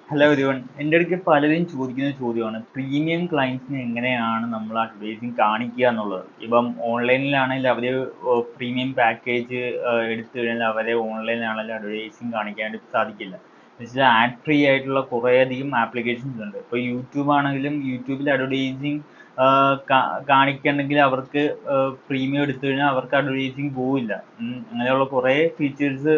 Hello everyone. എൻ്റെ അടുക്ക് പലരും ചോദിക്കുന്ന ചോദ്യമാണ് പ്രീമിയം ക്ലയൻസിന് എങ്ങനെയാണ് നമ്മൾ അഡ്വർടൈസിങ് കാണിക്കുക എന്നുള്ളത്. ഇപ്പം ഓൺലൈനിലാണെങ്കിൽ അവർ പ്രീമിയം പാക്കേജ് എടുത്തു കഴിഞ്ഞാൽ അവരെ ഓൺലൈനിലാണെങ്കിലും അഡ്വർടൈസിങ് കാണിക്കാനായിട്ട് സാധിക്കില്ല. എന്ന് വെച്ചാൽ ആഡ് ഫ്രീ ആയിട്ടുള്ള കുറേയധികം ആപ്ലിക്കേഷൻസ് ഉണ്ട്. ഇപ്പോൾ യൂട്യൂബ് ആണെങ്കിലും യൂട്യൂബിൽ അഡ്വർടൈസിങ് കാണിക്കണമെങ്കിൽ അവർക്ക് പ്രീമിയം എടുത്തു കഴിഞ്ഞാൽ അവർക്ക് അഡ്വർടൈസിങ് പോവില്ല. അങ്ങനെയുള്ള കുറേ ഫീച്ചേഴ്സ്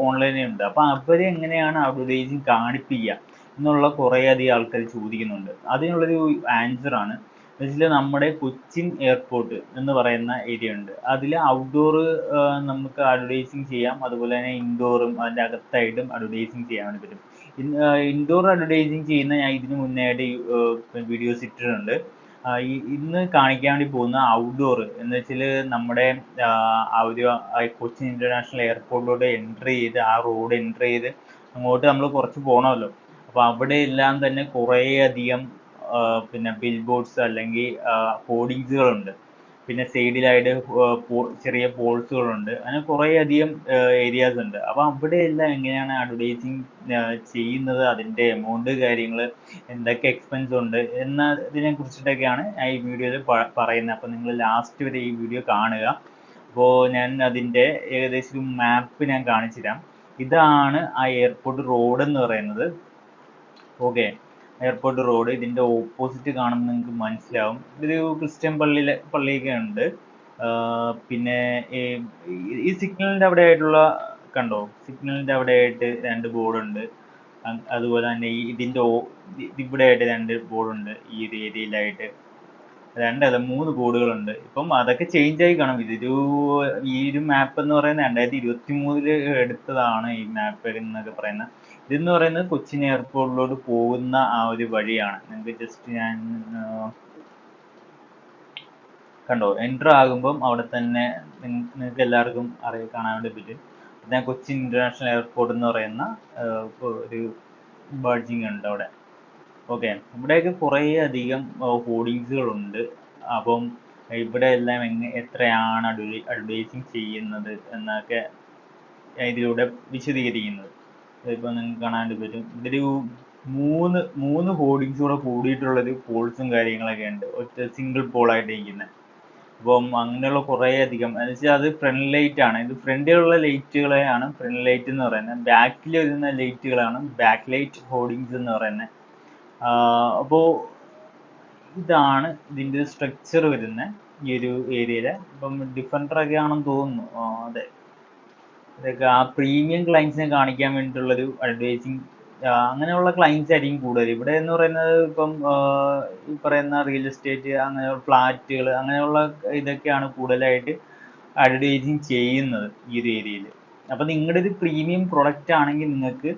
ഓൺലൈനിലുണ്ട്. അപ്പോൾ അവർ എങ്ങനെയാണ് അഡ്വർടൈസിങ് കാണിപ്പിക്കുക എന്നുള്ള കുറേയധികം ആൾക്കാർ ചോദിക്കുന്നുണ്ട്. അതിനുള്ളൊരു ആൻസറാണ് വെച്ചാൽ നമ്മുടെ കൊച്ചിൻ എയർപോർട്ട് എന്ന് പറയുന്ന ഏരിയ ഉണ്ട്. അതിൽ ഔട്ട്ഡോർ നമുക്ക് അഡ്വർടൈസിങ് ചെയ്യാം, അതുപോലെ തന്നെ ഇൻഡോറും അതിൻ്റെ അകത്തായിട്ടും അഡ്വർടൈസിങ് ചെയ്യാൻ വേണ്ടി പറ്റും. ഇൻഡോർ അഡ്വർടൈസിങ് ചെയ്യുന്ന ഞാൻ ഇതിന് മുന്നേ ആയിട്ട് വീഡിയോസ് ഇട്ടിട്ടുണ്ട്. ഇന്ന് കാണിക്കാൻ വേണ്ടി പോകുന്ന ഔട്ട്ഡോർ എന്ന് വെച്ചാൽ നമ്മുടെ ആ ഒരു കൊച്ചിൻ ഇന്റർനാഷണൽ എയർപോർട്ടിലോട്ട് എൻട്രി ചെയ്ത് ആ റോഡ് എൻട്രി ചെയ്ത് അങ്ങോട്ട് നമ്മൾ കുറച്ച് പോകണമല്ലോ. അപ്പോൾ അവിടെ എല്ലാം തന്നെ കുറേയധികം പിന്നെ ബിൽ ബോർഡ്സ് അല്ലെങ്കിൽ ഹോർഡിങ്സുകളുണ്ട്. പിന്നെ സൈഡിലായിട്ട് ചെറിയ പോൾസുകളുണ്ട്. അങ്ങനെ കുറേയധികം ഏരിയാസ് ഉണ്ട്. അപ്പോൾ അവിടെയെല്ലാം എങ്ങനെയാണ് അഡ്വർടൈസിങ് ചെയ്യുന്നത്, അതിൻ്റെ എമൗണ്ട് കാര്യങ്ങൾ എന്തൊക്കെ എക്സ്പെൻസ് ഉണ്ട് എന്നതിനെ കുറിച്ചിട്ടൊക്കെയാണ് ഞാൻ ഈ വീഡിയോയിൽ പറയുന്നത്. അപ്പോൾ നിങ്ങൾ ലാസ്റ്റ് വരെ ഈ വീഡിയോ കാണുക. അപ്പോൾ ഞാൻ അതിൻ്റെ ഏകദേശം ഒരു മാപ്പ് ഞാൻ കാണിച്ചു തരാം. ഇതാണ് ആ എയർപോർട്ട് റോഡ് എന്ന് പറയുന്നത്. ഓക്കെ, എയർപോർട്ട് റോഡ് ഇതിൻ്റെ ഓപ്പോസിറ്റ് കാണുമ്പോൾ നിങ്ങൾക്ക് മനസ്സിലാവും. ഇതൊരു ക്രിസ്ത്യൻ പള്ളിയൊക്കെ ഉണ്ട്. പിന്നെ ഈ സിഗ്നലിൻ്റെ അവിടെ ആയിട്ടുള്ള കണ്ടോ, സിഗ്നലിൻ്റെ അവിടെ ആയിട്ട് 2 ബോർഡുണ്ട്. അതുപോലെ തന്നെ ഇതിൻ്റെ ഇവിടെ ആയിട്ട് 2 ബോർഡുണ്ട്. ഈ ഒരു ഏരിയയിലായിട്ട് 2 അല്ല 3 ബോർഡുകളുണ്ട്. ഇപ്പം അതൊക്കെ ചേഞ്ച് ആയി കാണും. ഈ ഒരു മാപ്പ് എന്ന് പറയുന്നത് 2023 എടുത്തതാണ് ഈ മാപ്പ് എന്നൊക്കെ പറയുന്നത്. ഇതെന്ന് പറയുന്നത് കൊച്ചിൻ എയർപോർട്ടിലോട്ട് പോകുന്ന ആ ഒരു വഴിയാണ്. നിങ്ങൾക്ക് ജസ്റ്റ് ഞാൻ കണ്ടോ, എൻ്റർ ആകുമ്പം അവിടെ തന്നെ നിങ്ങൾക്ക് എല്ലാവർക്കും കാണാൻ വേണ്ടി പറ്റും. പിന്നെ കൊച്ചിൻ ഇന്റർനാഷണൽ എയർപോർട്ട് എന്ന് പറയുന്ന ഒരു ബഡ്ജിങ് ഉണ്ട് അവിടെ. ഓക്കെ, ഇവിടെയൊക്കെ കുറേ അധികം ഹോർഡിങ്സുകളുണ്ട്. അപ്പം ഇവിടെ എല്ലാം എത്രയാണ് അഡ്വർടൈസിങ് ചെയ്യുന്നത് എന്നൊക്കെ ഇതിലൂടെ വിശദീകരിക്കുന്നത്. ഇപ്പോൾ നിങ്ങൾക്ക് കാണാൻ പറ്റും ഇതൊരു മൂന്ന് ഹോർഡിങ്സ് കൂടെ കൂടിയിട്ടുള്ളൊരു പോൾസും കാര്യങ്ങളൊക്കെ ഉണ്ട്, ഒറ്റ സിംഗിൾ പോളായിട്ട് ഇരിക്കുന്നത്. അപ്പം അങ്ങനെയുള്ള കുറേ അധികം എന്ന് വെച്ചാൽ അത് ഫ്രണ്ട് ലൈറ്റ് ആണ്. ഇത് ഫ്രണ്ടിലുള്ള ലൈറ്റുകളെയാണ് ഫ്രണ്ട് ലൈറ്റ് എന്ന് പറയുന്നത്. ബാക്കിൽ വരുന്ന ലൈറ്റുകളാണ് ബാക്ക് ലൈറ്റ് ഹോർഡിങ്സ് എന്ന് പറയുന്നത്. അപ്പോൾ ഇതാണ് ഇതിൻ്റെ സ്ട്രക്ചർ വരുന്നത് ഈ ഒരു ഏരിയയിൽ. ഇപ്പം ഡിഫൻഡറൊക്കെ ആണെന്ന് തോന്നുന്നു. അതെ, ഇതൊക്കെ ആ പ്രീമിയം ക്ലയൻസിനെ കാണിക്കാൻ വേണ്ടിയിട്ടുള്ളൊരു അഡ്വർടൈസിങ്. അങ്ങനെയുള്ള ക്ലയൻസ് ആയിരിക്കും കൂടുതൽ. ഇവിടെ എന്ന് പറയുന്നത് ഇപ്പം ഈ പറയുന്ന റിയൽ എസ്റ്റേറ്റ്, അങ്ങനെയുള്ള ഫ്ലാറ്റുകൾ, അങ്ങനെയുള്ള ഇതൊക്കെയാണ് കൂടുതലായിട്ട് അഡ്വർടൈസിങ് ചെയ്യുന്നത് ഈ ഒരു ഏരിയയിൽ. അപ്പം നിങ്ങളുടെ ഒരു പ്രീമിയം പ്രൊഡക്റ്റ് ആണെങ്കിൽ നിങ്ങൾക്ക്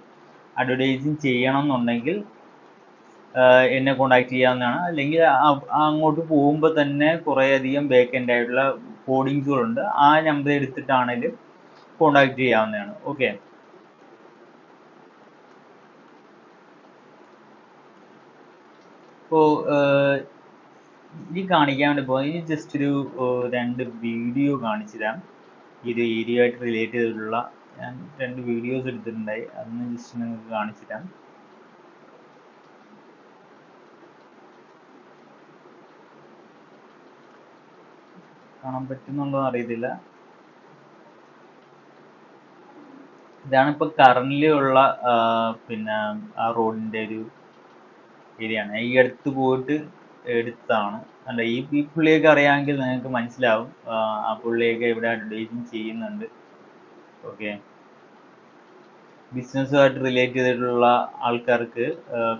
അഡ്വർടൈസിങ് ചെയ്യണം എന്നുണ്ടെങ്കിൽ എന്നെ കോണ്ടാക്ട് ചെയ്യാവുന്നതാണ്. അല്ലെങ്കിൽ അങ്ങോട്ട് പോകുമ്പോൾ തന്നെ കുറേയധികം വേക്കൻ്റ് ആയിട്ടുള്ള ഹോർഡിങ്സുകളുണ്ട്. ആ നമ്പർ എടുത്തിട്ടാണെങ്കിലും കോണ്ടാക്ട് ചെയ്യാവുന്നതാണ്. ഓക്കെ, ഇപ്പോൾ ഇനി കാണിക്കാൻ വേണ്ടി പോകുന്നത് ഇനി ജസ്റ്റ് ഒരു 2 വീഡിയോ കാണിച്ചു തരാം. ഇത് ഏരിയ ആയിട്ട് റിലേറ്റ് ചെയ്തിട്ടുള്ള ഞാൻ 2 വീഡിയോസ് എടുത്തിട്ടുണ്ടായി. അതൊന്ന് ജസ്റ്റ് നിങ്ങൾക്ക് കാണിച്ചു തരാം. കാണാൻ പറ്റുന്നുണ്ടോ അറിയത്തില്ല. ഇതാണ് ഇപ്പോൾ കറൻ്റ് ഉള്ള പിന്നെ ആ റോഡിൻ്റെ ഒരു ഏരിയ ആണ്. ഈ അടുത്ത് പോയിട്ട് എടുത്താണ്. അല്ല, ഈ പുള്ളിയൊക്കെ അറിയാമെങ്കിൽ നിങ്ങൾക്ക് മനസ്സിലാവും. ആ പുള്ളിയൊക്കെ ഇവിടെ അഡ്വർടൈസിങ് ചെയ്യുന്നുണ്ട്. ഓക്കെ, ബിസിനസ്സുമായിട്ട് റിലേറ്റ് ചെയ്തിട്ടുള്ള ആൾക്കാർക്ക്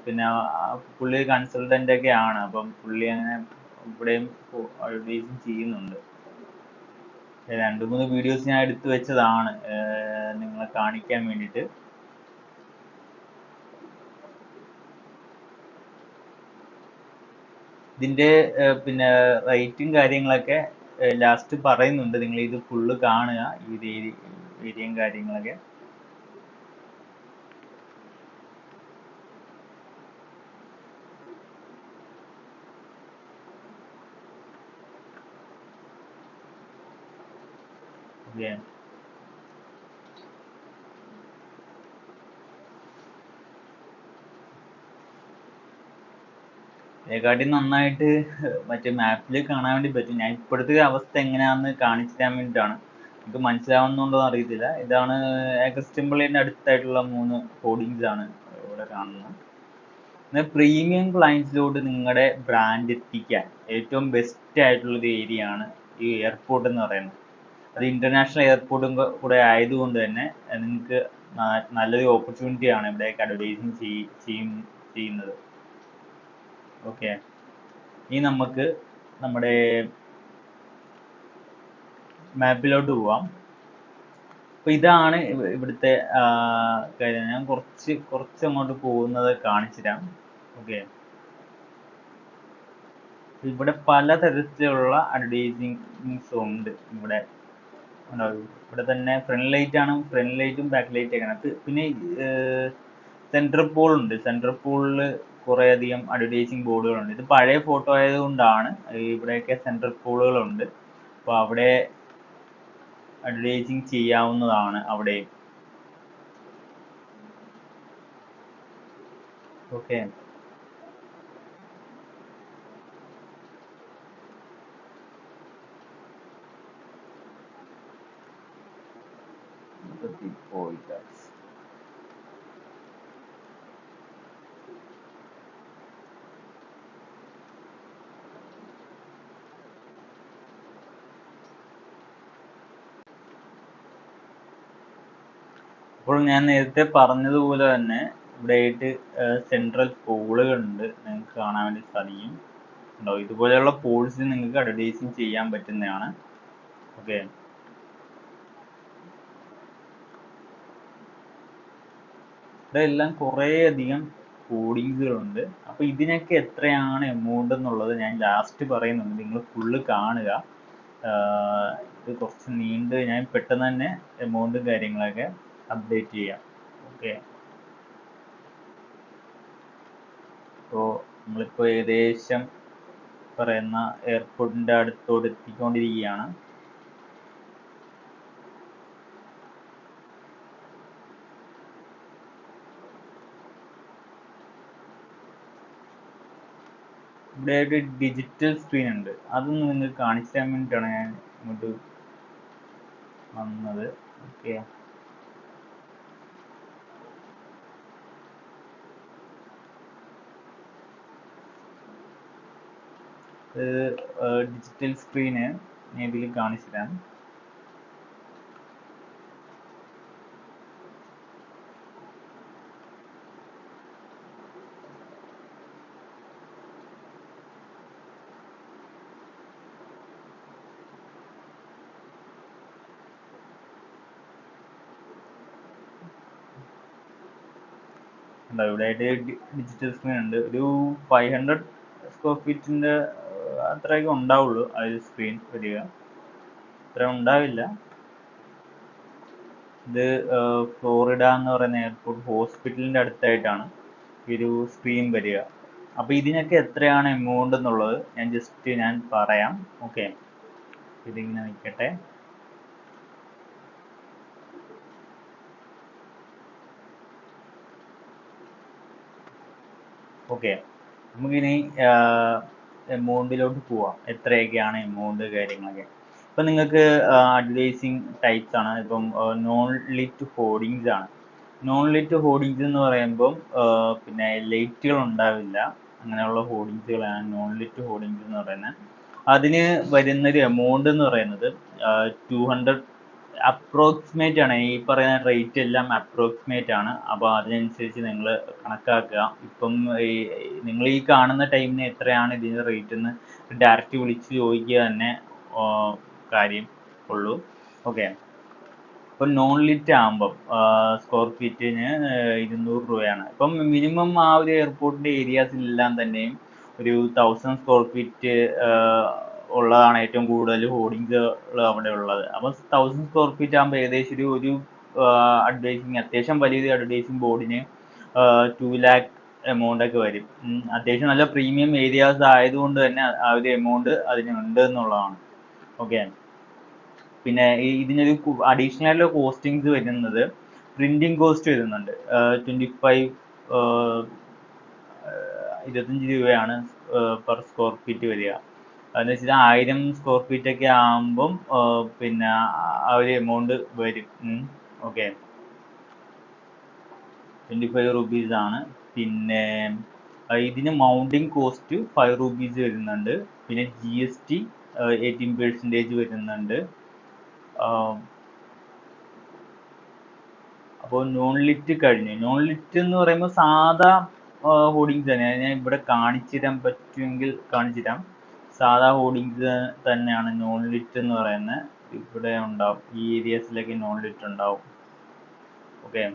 പിന്നെ പുള്ളി കൺസൾട്ടൻ്റ് ഒക്കെ ആണ്. അപ്പം പുള്ളി അങ്ങനെ ഇവിടെയും അഡ്വർടൈസിങ് ചെയ്യുന്നുണ്ട്. 2-3 വീഡിയോസ് ഞാൻ എടുത്തു വെച്ചതാണ് നിങ്ങളെ കാണിക്കാൻ വേണ്ടിയിട്ട്. ഇതിൻ്റെ പിന്നെ റേറ്റും കാര്യങ്ങളൊക്കെ ലാസ്റ്റ് പറയുന്നുണ്ട്. നിങ്ങൾ ഇത് ഫുള്ള് കാണുക, ഈ ഏരിയയും കാര്യങ്ങളൊക്കെ. ഓക്കെ, ഇതിനെക്കാട്ടി നന്നായിട്ട് മറ്റേ മാപ്പിൽ കാണാൻ വേണ്ടി പറ്റും. ഞാൻ ഇപ്പോഴത്തെ അവസ്ഥ എങ്ങനെയാണെന്ന് കാണിച്ചു തരാൻ വേണ്ടിയിട്ടാണ്. നിങ്ങൾക്ക് മനസ്സിലാവുന്നുണ്ടോ എന്ന് അറിയത്തില്ല. ഇതാണ് അഗസ്ത്യൻ പള്ളിയുടെ അടുത്തായിട്ടുള്ള 3 ഹോർഡിങ്സ് ആണ് ഇവിടെ കാണുന്നത്. പ്രീമിയം ക്ലയൻസിലോട്ട് നിങ്ങളുടെ ബ്രാൻഡ് എത്തിക്കാൻ ഏറ്റവും ബെസ്റ്റ് ആയിട്ടുള്ള ഒരു ഏരിയ ആണ് ഈ എയർപോർട്ട് എന്ന് പറയുന്നത്. അത് ഇന്റർനാഷണൽ എയർപോർട്ടും കൂടെ ആയതുകൊണ്ട് തന്നെ നിങ്ങൾക്ക് നല്ലൊരു ഓപ്പർച്യൂണിറ്റി ആണ് ഇവിടേക്ക് അഡ്വർടൈസിങ് ചെയ്യുന്നത്. ഓക്കെ, ഇനി നമുക്ക് നമ്മുടെ മാപ്പിലോട്ട് പോവാം. അപ്പൊ ഇതാണ് ഇവിടുത്തെ കാര്യം. ഞാൻ കുറച്ച് അങ്ങോട്ട് പോകുന്നത് കാണിച്ചു തരാം. ഓക്കെ, ഇവിടെ പലതരത്തിലുള്ള അഡ്വർടൈസിങ്സ് ഉണ്ട്. ഇവിടെ തന്നെ ഫ്രണ്ട് ലൈറ്റ് ആണ്, ഫ്രണ്ട് ലൈറ്റും ബാക്ക് ലൈറ്റ് ഒക്കെ. പിന്നെ സെൻട്രൽ പോൾ ഉണ്ട്. സെൻട്രൽ പോളിൽ കുറെ അധികം അഡ്വർടൈസിങ് ബോർഡുകളുണ്ട്. ഇത് പഴയ ഫോട്ടോ ആയതുകൊണ്ടാണ് ഇവിടെയൊക്കെ സെൻട്രൽ പോളുകളുണ്ട്. അപ്പോൾ അവിടെ അഡ്വർടൈസിങ് ചെയ്യാവുന്നതാണ് അവിടെ. ഓക്കെ, അപ്പോൾ ഞാൻ നേരത്തെ പറഞ്ഞതുപോലെ തന്നെ ഇവിടെയായിട്ട് സെൻട്രൽ പോളുകളുണ്ട്, നിങ്ങൾക്ക് കാണാൻ വേണ്ടി സാധിക്കും. ഉണ്ടോ? ഇതുപോലെയുള്ള പോൾസ് നിങ്ങൾക്ക് അഡ്വർടൈസിങ് ചെയ്യാൻ പറ്റുന്നതാണ്. ഓക്കെ, ഇവിടെ എല്ലാം കുറേ അധികം കോഡിങ്സുകളുണ്ട്. അപ്പോൾ ഇതിനൊക്കെ എത്രയാണ് എമൗണ്ട് എന്നുള്ളത് ഞാൻ ലാസ്റ്റ് പറയുന്നുണ്ട്, നിങ്ങൾ ഫുള്ള് കാണുക. ഇത് കുറച്ച് നീണ്ട്, ഞാൻ പെട്ടെന്ന് തന്നെ എമൗണ്ടും കാര്യങ്ങളൊക്കെ അപ്ഡേറ്റ് ചെയ്യാം. ഓക്കെ, അപ്പോൾ നമ്മളിപ്പോൾ ഏകദേശം പറയുന്ന എയർപോർട്ടിൻ്റെ അടുത്തോട് എത്തിക്കൊണ്ടിരിക്കുകയാണ്. ഇവിടെ ഒരു ഡിജിറ്റൽ സ്ക്രീൻ ഉണ്ട്, അതൊന്ന് നിങ്ങൾക്ക് കാണിച്ചു തരാൻ വേണ്ടിയിട്ടാണ് ഞാൻ ഇങ്ങോട്ട് വന്നത്. ഓക്കെ, ഡിജിറ്റൽ സ്ക്രീന് ഞാൻ ഇതിൽ കാണിച്ചു തരാം. ഇവിടെ ആയിട്ട് ഡിജിറ്റൽ സ്ക്രീൻ ഉണ്ട്. ഒരു 500 സ്ക്വയർ ഫീറ്റിന്റെ അത്രയൊക്കെ ഉണ്ടാവുള്ളൂ ആ ഒരു സ്ക്രീൻ വരിക, അത്ര ഉണ്ടാവില്ല. ഇത് ഫ്ലോറിഡ എന്ന് പറയുന്ന എയർപോർട്ട് ഹോസ്പിറ്റലിന്റെ അടുത്തായിട്ടാണ് ഈ ഒരു സ്ക്രീൻ വരിക. അപ്പൊ ഇതിനൊക്കെ എത്രയാണ് എമൗണ്ട് എന്നുള്ളത് ഞാൻ പറയാം. ഓക്കെ, ഇതിങ്ങനെ നിൽക്കട്ടെ. ഓക്കെ, നമുക്കിനി എമൗണ്ടിലോട്ട് പോവാം. എത്രയൊക്കെയാണ് എമൗണ്ട് കാര്യങ്ങളൊക്കെ. ഇപ്പം നിങ്ങൾക്ക് അഡ്വർടൈസിങ് ടൈപ്സ് ആണ്. ഇപ്പം നോൺ ലിറ്റ് ഹോർഡിങ്സ് ആണ്. നോൺ ലിറ്റ് ഹോർഡിങ്സ് എന്ന് പറയുമ്പം പിന്നെ ലൈറ്റുകൾ ഉണ്ടാവില്ല, അങ്ങനെയുള്ള ഹോർഡിങ്സുകളാണ് നോൺ ലിറ്റ് ഹോർഡിങ്സ് എന്ന് പറയുന്നത്. അതിന് വരുന്നൊരു എമൗണ്ട് എന്ന് പറയുന്നത് 200 അപ്രോക്സിമേറ്റ് ആണ്. ഈ പറയുന്ന റേറ്റ് എല്ലാം അപ്രോക്സിമേറ്റ് ആണ്. അപ്പോൾ അതിനനുസരിച്ച് നിങ്ങൾ കണക്കാക്കുക. ഇപ്പം നിങ്ങൾ ഈ കാണുന്ന ടൈമിന് എത്രയാണ് ഇതിൻ്റെ റേറ്റ് എന്ന് ഡയറക്റ്റ് വിളിച്ച് ചോദിക്കുക തന്നെ കാര്യം ഉള്ളൂ. ഓക്കെ, ഇപ്പം നോൺ ലിറ്റ് ആകുമ്പം സ്ക്വയർ ഫീറ്റിന് 200 രൂപയാണ്. ഇപ്പം മിനിമം ആ ഒരു എയർപോർട്ടിൻ്റെ ഏരിയാസിലെല്ലാം തന്നെയും ഒരു 1000 സ്ക്വയർ ഫീറ്റ് ഉള്ളതാണ് ഏറ്റവും കൂടുതൽ ഹോർഡിങ്സുകൾ അവിടെ ഉള്ളത്. അപ്പം 1000 സ്ക്വയർ ഫീറ്റ് ആകുമ്പോൾ ഏകദേശം ഒരു അഡ്വർടൈസിങ്, അത്യാവശ്യം വലിയൊരു അഡ്വർടൈസിങ് ബോർഡിന് 2 lakh എമൗണ്ട് ഒക്കെ വരും. അത്യാവശ്യം നല്ല പ്രീമിയം ഏരിയാസ് ആയതുകൊണ്ട് തന്നെ ആ ഒരു എമൗണ്ട് അതിനുണ്ട് എന്നുള്ളതാണ്. ഓക്കെ, പിന്നെ ഇതിനൊരു അഡീഷണൽ ആയിട്ടുള്ള കോസ്റ്റിങ്സ് വരുന്നത് പ്രിന്റിംഗ് കോസ്റ്റ് വരുന്നുണ്ട്. 25 രൂപയാണ് പെർ സ്ക്വയർ ഫീറ്റ് വരിക. അതെന്ന് വെച്ചാൽ 1000 സ്ക്വയർ ഫീറ്റ് ഒക്കെ ആകുമ്പം പിന്നെ ആ ഒരു എമൗണ്ട് വരും. ഓക്കെ, 25 റുപ്പീസ് ആണ്. പിന്നെ ഇതിന് മൗണ്ടിങ് കോസ്റ്റ് 5 റുപ്പീസ് വരുന്നുണ്ട്. പിന്നെ GST 18% വരുന്നുണ്ട്. അപ്പോൾ നോൺ ലിറ്റ് കഴിഞ്ഞു. നോൺ ലിറ്റ് എന്ന് പറയുമ്പോൾ സാധാ ഹോർഡിങ്സ് തന്നെയാണ്. ഞാൻ ഇവിടെ കാണിച്ചു തരാൻ പറ്റുമെങ്കിൽ കാണിച്ചു തരാം. സാധാ ഹോർഡിങ്സ് തന്നെയാണ് നോൺ ലിറ്റ് എന്ന് പറയുന്നത്. ഇവിടെ ഉണ്ടാവും, ഈ ഏരിയാസിലൊക്കെ നോൺ ലിറ്റ് ഉണ്ടാവും. ഓക്കെ,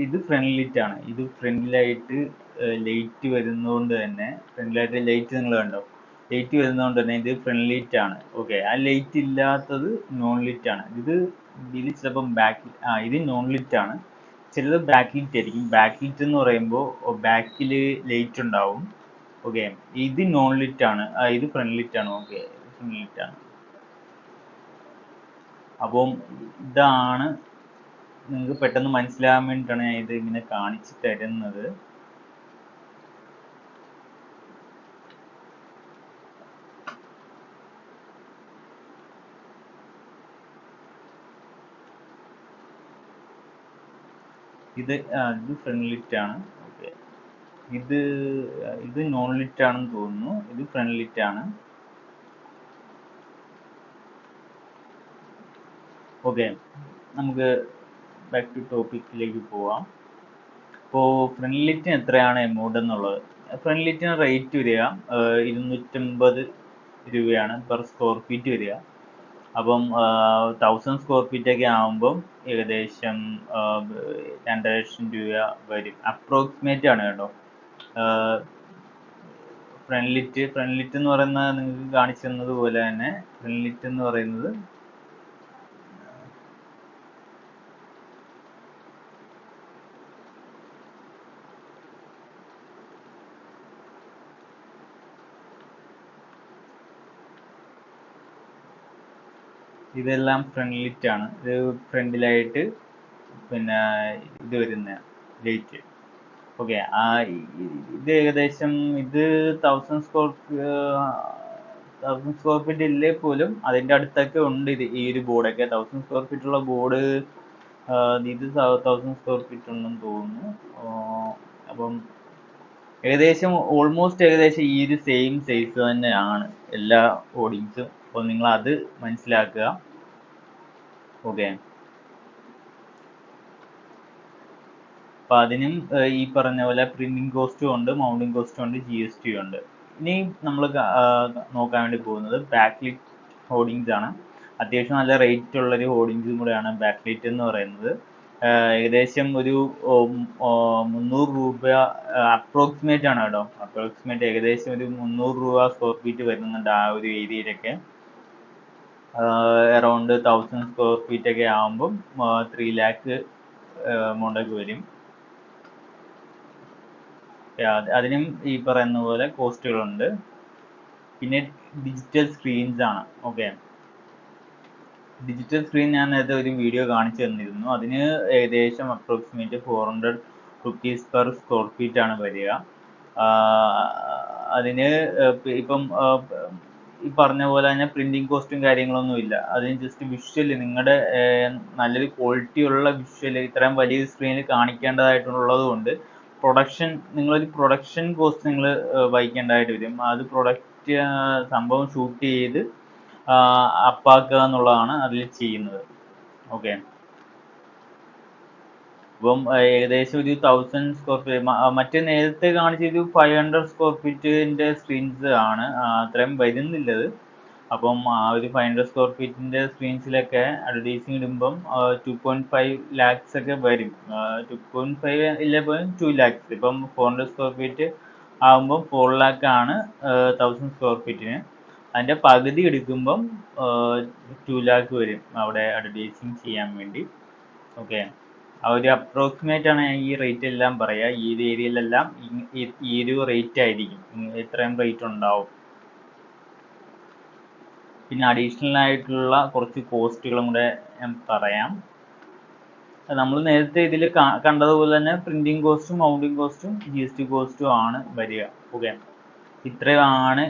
ഇത് ഫ്രണ്ട് ലിറ്റ് ആണ്. ഇത് ഫ്രണ്ടിലായിട്ട് ലൈറ്റ് വരുന്നതുകൊണ്ട് തന്നെ, ഫ്രണ്ടിലായിട്ട് ലൈറ്റ് നിങ്ങൾ കണ്ടോ, ലൈറ്റ് വരുന്നതുകൊണ്ട് തന്നെ ഇത് ഫ്രണ്ട് ലിറ്റ് ആണ്. ഓക്കെ, ആ ലൈറ്റ് ഇല്ലാത്തത് നോൺ ലിറ്റ് ആണ്. ഇത് ചിലപ്പം ഇത് നോൺ ലിറ്റ് ആണ്. ചിലത് ബാക്ക് ലിറ്റ് ആയിരിക്കും. ബാക്ക് ലിറ്റ് എന്ന് പറയുമ്പോൾ ബാക്കിൽ ലൈറ്റ് ഉണ്ടാവും. ഓക്കെ, ഇത് നോൺ ലിറ്റ് ആണ്. ഇത് ഫ്രണ്ട് ലിറ്റ് ആണ്. ഓക്കെ, ഫ്രണ്ട് ലിറ്റ് ആണ്. അപ്പം ഇതാണ് നിങ്ങൾക്ക് പെട്ടെന്ന് മനസ്സിലാകാൻ വേണ്ടിയിട്ടാണ് ഞാൻ ഇത് ഇങ്ങനെ കാണിച്ചു തരുന്നത്. ഇത് ഫ്രണ്ട് ലിറ്റ് ആണ്. ഓക്കെ, ഇത് നോൺ ലിറ്റ് ആണെന്ന് തോന്നുന്നു. ഇത് ഫ്രണ്ട് ലിറ്റ് ആണ്. ഓക്കെ, നമുക്ക് ബാക്ക് ടു ടോപ്പിക്കിലേക്ക് പോവാം. ഇപ്പോൾ ഫ്രണ്ട് ലിറ്റിന് എത്രയാണ് എമൗണ്ട് എന്നുള്ളത്. ഫ്രണ്ട് ലിറ്റിന് റേറ്റ് വരിക 250 രൂപയാണ് പെർ സ്ക്വയർ ഫീറ്റ് വരിക. അപ്പം 1000 സ്ക്വയർ ഫീറ്റ് ഒക്കെ ആകുമ്പം ഏകദേശം 2,00,000 രൂപ വരും. അപ്രോക്സിമേറ്റ് ആണ് കേട്ടോ. ഫ്രണ്ട് ലിറ്റ് എന്ന് പറയുന്നത് നിങ്ങൾക്ക് കാണിച്ചു തന്നത് പോലെ തന്നെ ഫ്രണ്ട് ലിറ്റ് എന്ന് പറയുന്നത് ഇതെല്ലാം ഫ്രണ്ട് ലിറ്റ് ആണ്. ഇത് ഫ്രണ്ടിലായിട്ട് പിന്നെ ഇത് വരുന്ന ലൈറ്റ്. ഓക്കെ, ഇത് ഏകദേശം ഇത് 1000 സ്ക്വയർ ഫീറ്റ് ഇല്ലേ പോലും അതിൻ്റെ അടുത്തൊക്കെ ഉണ്ട്. ഈ ഒരു ബോർഡൊക്കെ 1000 സ്ക്വയർ ഫീറ്റ് ഉള്ള ബോർഡ്, ഇത് 1000 സ്ക്വയർ ഫീറ്റ് ഉണ്ടെന്ന് തോന്നുന്നു. അപ്പം ഏകദേശം ഏകദേശം ഈ ഒരു സെയിം സൈസ് തന്നെയാണ് എല്ലാ ഹോർഡിങ്സും. അപ്പോൾ നിങ്ങൾ അത് മനസ്സിലാക്കുക. ഓക്കെ, അപ്പൊ അതിനും ഈ പറഞ്ഞ പോലെ പ്രിന്റിംഗ് കോസ്റ്റും ഉണ്ട്, മൗണ്ടിങ് കോസ്റ്റും ഉണ്ട്, GST ഉണ്ട്. ഇനി നമ്മൾ നോക്കാൻ വേണ്ടി പോകുന്നത് ബാക്ക് ലിറ്റ് ഹോർഡിങ്സ് ആണ്. അത്യാവശ്യം നല്ല റേറ്റ് ഉള്ളൊരു ഹോർഡിങ്സും കൂടെയാണ് ബാക്ക് ലിറ്റ് എന്ന് പറയുന്നത്. ഏകദേശം ഒരു 300 രൂപ അപ്രോക്സിമേറ്റ് ആണ് കേട്ടോ. അപ്രോക്സിമേറ്റ് ഏകദേശം ഒരു 300 രൂപ സ്ക്വയർ ഫീറ്റ് വരുന്നുണ്ട് ആ ഒരു ഏരിയയിലൊക്കെ. അറൗണ്ട് 1000 സ്ക്വയർ ഫീറ്റ് ഒക്കെ ആകുമ്പം 3 ലാക്ക് എമൗണ്ട് ഒക്കെ വരും. അതിനും ഈ പറയുന്ന പോലെ കോസ്റ്റുകളുണ്ട്. പിന്നെ ഡിജിറ്റൽ സ്ക്രീൻസ് ആണ്. ഓക്കെ, ഡിജിറ്റൽ സ്ക്രീൻ ഞാൻ നേരത്തെ ഒരു വീഡിയോ കാണിച്ചു തന്നിരുന്നു. അതിന് ഏകദേശം approximate 400 rupees per square feet ആണ് വരിക. അതിന് ഇപ്പം ഈ പറഞ്ഞ പോലെ തന്നെ പ്രിന്റിംഗ് കോസ്റ്റും കാര്യങ്ങളൊന്നും ഇല്ല. അതിന് ജസ്റ്റ് വിഷ്വല് നിങ്ങളുടെ നല്ലൊരു ക്വാളിറ്റി ഉള്ള വിഷ്വല് ഇത്രയും വലിയ സ്ക്രീനിൽ കാണിക്കേണ്ടതായിട്ടുള്ളത് കൊണ്ട് നിങ്ങളൊരു പ്രൊഡക്ഷൻ കോസ്റ്റ് നിങ്ങൾ വഹിക്കേണ്ടതായിട്ട് വരും. അത് പ്രൊഡക്റ്റ് സംഭവം ഷൂട്ട് ചെയ്ത് അപ്പാക്കുക എന്നുള്ളതാണ് അതിൽ ചെയ്യുന്നത്. ഓക്കെ, ഇപ്പം ഏകദേശം ഒരു 1000 സ്ക്വയർ ഫീറ്റ്, മറ്റേ നേരത്തെ കാണിച്ചൊരു 500 സ്ക്വയർ ഫീറ്റിന്റെ സ്ക്രീൻസ് ആണ്. അത്രയും വരുന്നില്ലത്. അപ്പം ആ ഒരു 500 സ്ക്വയർ ഫീറ്റിന്റെ സ്ക്രീൻസിലൊക്കെ അഡ്വർടൈസിങ് ഇടുമ്പം 2.5 ലാക്സ് ഒക്കെ വരും. 2.5 ഇല്ല പോലും 2 ലാക്സ്. ഇപ്പം 400 സ്ക്വയർ ഫീറ്റ് ആകുമ്പം 4 ലാക്ക് ആണ് 1000 സ്ക്വയർ ഫീറ്റിന്. അതിന്റെ പകുതി എടുക്കുമ്പം 2 ലാക്ക് വരും അവിടെ അഡ്വർടൈസിങ് ചെയ്യാൻ വേണ്ടി. ഓക്കെ, ആ ഒരു അപ്രോക്സിമേറ്റ് ആണ് ഞാൻ ഈ റേറ്റ് എല്ലാം പറയാ. ഈ ഒരു ഏരിയയിലെല്ലാം ഈ ഒരു റേറ്റ് ആയിരിക്കും, ഇത്രയും റേറ്റ് ഉണ്ടാവും. പിന്നെ അഡീഷണൽ ആയിട്ടുള്ള കുറച്ച് കോസ്റ്റുകളും കൂടെ ഞാൻ പറയാം. നമ്മൾ നേരത്തെ ഇതിൽ കണ്ടതുപോലെ തന്നെ പ്രിന്റിംഗ് കോസ്റ്റും മൗണ്ടിങ് കോസ്റ്റും GST കോസ്റ്റും ആണ് വരിക. ഓക്കെ, ഇത്രയാണ്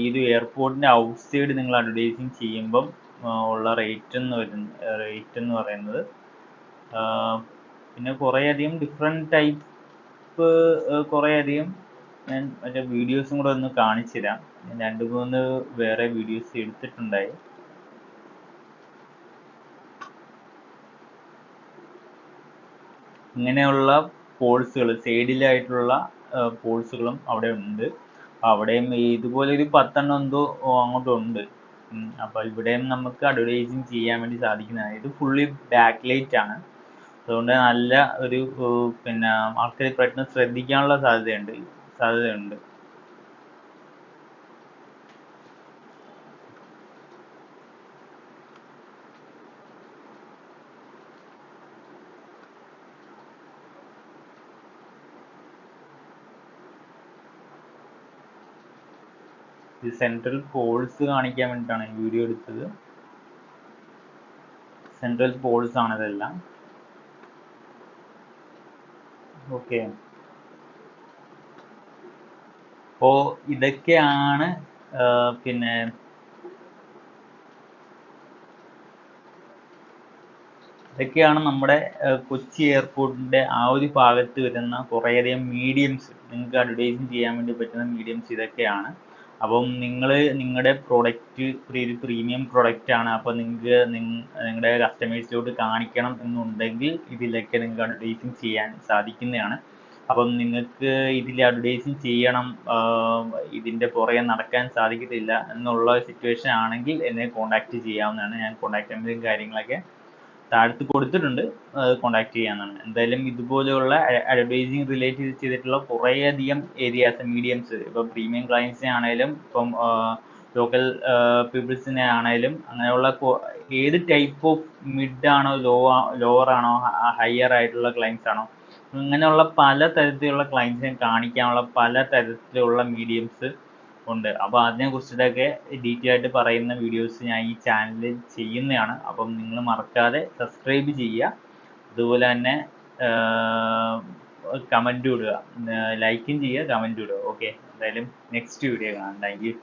ഈ ഒരു എയർപോർട്ടിന്റെ ഔട്ട് സൈഡ് നിങ്ങൾ അഡ്വർടൈസിങ് ചെയ്യുമ്പം ഉള്ള റേറ്റ് എന്ന് പറയുന്നത്. പിന്നെ കുറേയധികം ഡിഫറെൻറ്റ് ടൈപ്പ് കുറേയധികം ഞാൻ മറ്റേ വീഡിയോസും കൂടെ ഒന്ന് കാണിച്ചു തരാം. ഞാൻ 2-3 വേറെ വീഡിയോസ് എടുത്തിട്ടുണ്ടായി. ഇങ്ങനെയുള്ള പോൾസുകൾ, സൈഡിലായിട്ടുള്ള പോൾസുകളും അവിടെ ഉണ്ട്. അവിടെയും ഇതുപോലെ ഒരു 10 എന്തോ അങ്ങോട്ടുണ്ട്. അപ്പോൾ ഇവിടെയും നമുക്ക് അഡ്വർടൈസിങ് ചെയ്യാൻ വേണ്ടി സാധിക്കുന്നതാണ്. ഇത് ഫുള്ളി ബാക്ക് ലൈറ്റ് ആണ്, അതുകൊണ്ട് നല്ല ഒരു പിന്നെ ആൾക്കാർ പെട്ടെന്ന് ശ്രദ്ധിക്കാനുള്ള സാധ്യതയുണ്ട്. ഇത് സെൻട്രൽ പോൾസ് കാണിക്കാൻ വേണ്ടിയിട്ടാണ് ഈ വീഡിയോ എടുത്തത്. സെൻട്രൽ പോൾസ് ആണ് ഇതെല്ലാം. ഓക്കെ, അപ്പോൾ ഇതൊക്കെയാണ് പിന്നെ നമ്മുടെ കൊച്ചി എയർപോർട്ടിന്റെ ആ ഒരു ഭാഗത്ത് വരുന്ന കുറേയധികം മീഡിയംസ്, നിങ്ങൾക്ക് അഡ്വർടൈസിങ് ചെയ്യാൻ വേണ്ടി പറ്റുന്ന മീഡിയംസ് ഇതൊക്കെയാണ്. അപ്പം നിങ്ങൾ നിങ്ങളുടെ പ്രൊഡക്റ്റ് ഒരു പ്രീമിയം പ്രൊഡക്റ്റ് ആണ്, അപ്പോൾ നിങ്ങൾക്ക് നിങ്ങളുടെ കസ്റ്റമേഴ്സിലോട്ട് കാണിക്കണം എന്നുണ്ടെങ്കിൽ ഇതിലൊക്കെ നിങ്ങൾക്ക് അഡ്വർടൈസിങ് ചെയ്യാൻ സാധിക്കുന്നതാണ്. അപ്പം നിങ്ങൾക്ക് ഇതിൽ അഡ്വർടൈസിങ് ചെയ്യണം, ഇതിൻ്റെ പുറകെ നടക്കാൻ സാധിക്കത്തില്ല എന്നുള്ള സിറ്റുവേഷൻ ആണെങ്കിൽ എന്നെ കോൺടാക്ട് ചെയ്യാവുന്നതാണ്. ഞാൻ കോൺടാക്ട് നമ്പറും കാര്യങ്ങളൊക്കെ താഴത്ത് കൊടുത്തിട്ടുണ്ട്, കോൺടാക്ട് ചെയ്യാവുന്നതാണ്. എന്തായാലും ഇതുപോലെയുള്ള അഡ്വർടൈസിങ് റിലേറ്റ് ചെയ്തിട്ടുള്ള കുറേയധികം ഏരിയാസ്, മീഡിയംസ്, ഇപ്പം പ്രീമിയം ക്ലയൻസിനെ ആണെങ്കിലും ഇപ്പം ലോക്കൽ പീപ്പിൾസിനെ ആണെങ്കിലും അങ്ങനെയുള്ള ഏത് ടൈപ്പ് ഓഫ് മിഡ് ആണോ, ലോവർ ആണോ, ഹയർ ആയിട്ടുള്ള ക്ലയൻസ് ആണോ, അങ്ങനെയുള്ള പല തരത്തിലുള്ള ക്ലയൻസിനെ കാണിക്കാനുള്ള പല തരത്തിലുള്ള മീഡിയംസ് ഉണ്ട്. അപ്പോൾ അതിനെ കുറിച്ചിട്ടൊക്കെ ഡീറ്റെയിൽ ആയിട്ട് പറയുന്ന വീഡിയോസ് ഞാൻ ഈ ചാനലിൽ ചെയ്യുന്നതാണ്. അപ്പം നിങ്ങൾ മറക്കാതെ സബ്സ്ക്രൈബ് ചെയ്യുക, അതുപോലെ തന്നെ കമൻറ്റും ഇടുക, ലൈക്കും ചെയ്യുക, കമൻറ്റും ഇടുക. ഓക്കെ, എന്തായാലും നെക്സ്റ്റ് വീഡിയോ കാണാം. Thank you.